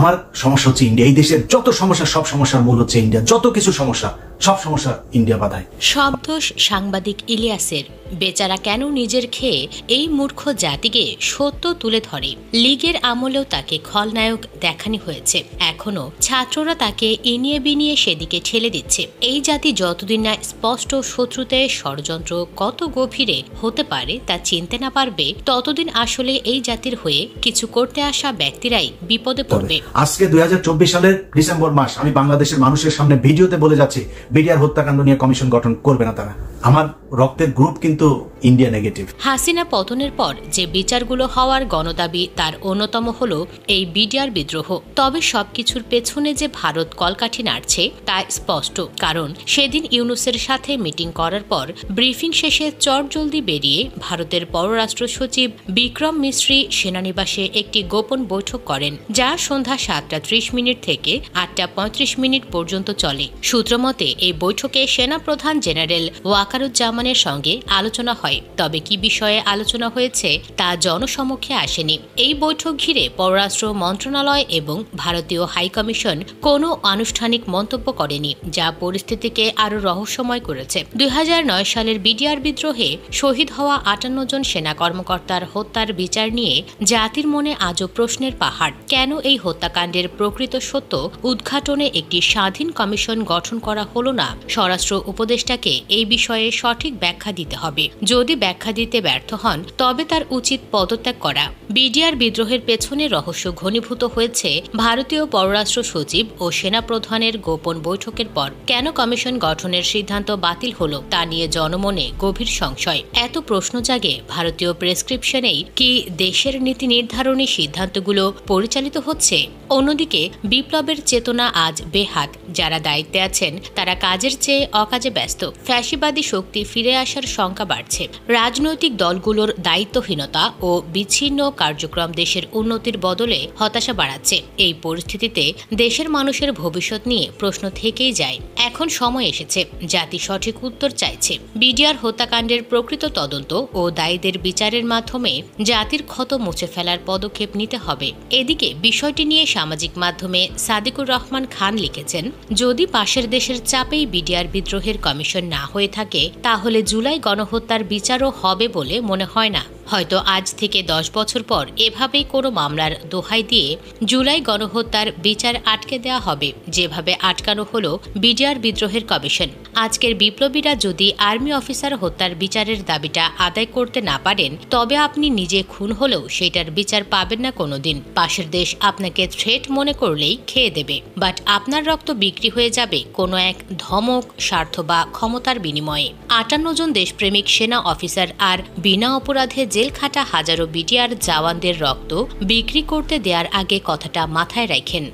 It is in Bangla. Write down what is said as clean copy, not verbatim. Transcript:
আমার সমস্যা হচ্ছে ইন্ডিয়া। এই দেশের যত সমস্যা, সব সমস্যার মূল হচ্ছে ইন্ডিয়া। যত কিছু সমস্যা, সব সমস্যা ইন্ডিয়া বাধায়। সব দোষ সাংবাদিক ইলিয়াসের। বেচারা কেন নিজের খেয়ে এই মূর্খ জাতিকে সত্য তুলে ধরে। লীগের আমলেও তাকে খলনায়ক দেখানি হয়েছে, এখনো ছাত্ররা তাকে ইনিয়ে বিনিয়ে সেদিকে ঠেলে দিচ্ছে। এই জাতি যতদিন না স্পষ্ট শত্রুতে ষড়যন্ত্র কত গভীরে হতে পারে তা চিনতে না পারবে, ততদিন আসলে এই জাতির হয়ে কিছু করতে আসা ব্যক্তিরাই বিপদে পড়বে। আজকে 2024 সালের ডিসেম্বর মাস, আমি বাংলাদেশের মানুষের সামনে ভিডিওতে বলে যাচ্ছি, বিডিআর হত্যাকাণ্ড নিয়ে কমিশন গঠন করবে না তারা। আমার রক্তের গ্রুপ কিন্তু ইন্ডিয়া নেগেটিভ। হাসিনা পতনের পর যে বিচারগুলো হওয়ার গণদাবি, তার অন্যতম হলো এই বিডিআর বিদ্রোহ। তবে সবকিছুর পেছনে যে ভারত কলকাঠি নাড়ছে তা স্পষ্ট, কারণ সেদিন ইউনূসের সাথে মিটিং করার পর ব্রিফিং শেষে চটজলদি বেরিয়ে ভারতের পররাষ্ট্র সচিব বিক্রম মিশ্রি সেনানিবাসে একটি গোপন বৈঠক করেন, যা সন্ধ্যা 7:30 থেকে 8:35 পর্যন্ত চলে। সূত্রমতে এই বৈঠকে সেনাপ্রধান জেনারেল ওয়াকারুজ্জামানের সঙ্গে আলোচনা হয়। তবে কি বিষয়ে আলোচনা হয়েছে তা জনসমক্ষে আসেনি। এই বৈঠক ঘিরে পররাষ্ট্র মন্ত্রণালয় এবং ভারতীয় হাইকমিশন কোনো আনুষ্ঠানিক মন্তব্য করেনি, যা পরিস্থিতিকে আরও রহস্যময় করেছে। 2009 সালের বিডিআর বিদ্রোহে শহীদ হওয়া 58 জন সেনা কর্মকর্তার হত্যার বিচার নিয়ে জাতির মনে আজও প্রশ্নের পাহাড়। কেন এই হত্যাকাণ্ডের প্রকৃত সত্য উদ্ঘাটনে একটি স্বাধীন কমিশন গঠন করা হলো না? স্বরাষ্ট্র উপদেষ্টাকে এই বিষয়ে সঠিক ব্যাখ্যা দিতে হবে। যদি ব্যাখ্যা দিতে ব্যর্থ হন তবে তার উচিত পদত্যাগ করা। বিডিআর বিদ্রোহের পেছনে রহস্য ঘনীভূত হয়েছে ভারতীয় পররাষ্ট্র সচিব ও সেনাপ্রধানের গোপন বৈঠকের পর। কেন কমিশন গঠনের সিদ্ধান্ত বাতিল হলো তা নিয়ে জনমনে গভীর সংশয়। এত প্রশ্ন জাগে ভারতীয় প্রেসক্রিপশনেই কি দেশের নীতি নির্ধারণী সিদ্ধান্তগুলো পরিচালিত হচ্ছে? অন্যদিকে বিপ্লবের চেতনা আজ বেহাত। যারা দায়িত্বে আছেন তারা কাজের চেয়ে অকাজে ব্যস্ত। ফ্যাসিবাদী শক্তি ফিরে আসার শঙ্কা বাড়ছে। রাজনৈতিক দলগুলোর দায়িত্বহীনতা ও বিচ্ছিন্ন কার্যক্রম দেশের উন্নতির বদলে হতাশা বাড়াচ্ছে। এই পরিস্থিতিতে দেশের মানুষের ভবিষ্যৎ নিয়ে প্রশ্ন থেকেই যায়। এখন সময় এসেছে, জাতি সঠিক উত্তর চাইছে। বিডিআর হত্যাকাণ্ডের প্রকৃত তদন্ত ও দায়ীদের বিচারের মাধ্যমে জাতির ক্ষত মুছে ফেলার পদক্ষেপ নিতে হবে। এদিকে বিষয়টি নিয়ে সামাজিক মাধ্যমে সাদিকুর রহমান খান লিখেছেন, যদি পাশের দেশের চাপেই বিডিআর বিদ্রোহের কমিশন না হয়ে থাকে তাহলে জুলাই গণহত্যার বিচারও হবে বলে মনে হয় না। হয়তো আজ থেকে 10 বছর পর এভাবেই কোনো মামলার দোহাই দিয়ে জুলাই গণহত্যার বিচার আটকে দেওয়া হবে, যেভাবে আটকানো হলো বিডিআর বিদ্রোহের কমিশন। আজকের বিপ্লবীরা যদি আর্মি অফিসার হত্যার বিচারের দাবিটা আদায় করতে না পারেন তবে আপনি নিজে খুন হলেও সেটার বিচার পাবেন না কোনোদিন। পাশের দেশ আপনাকে থ্রেট মনে করলেই খেয়ে দেবে, বাট আপনার রক্ত বিক্রি হয়ে যাবে কোনো এক ধমক, স্বার্থ বা ক্ষমতার বিনিময়ে। 58 জন দেশপ্রেমিক সেনা অফিসার আর বিনা অপরাধে জেল খাটা হাজারো বিডিআর জওয়ানদের রক্ত বিক্রি করতে দেওয়ার আগে কথাটা মাথায় রাখেন।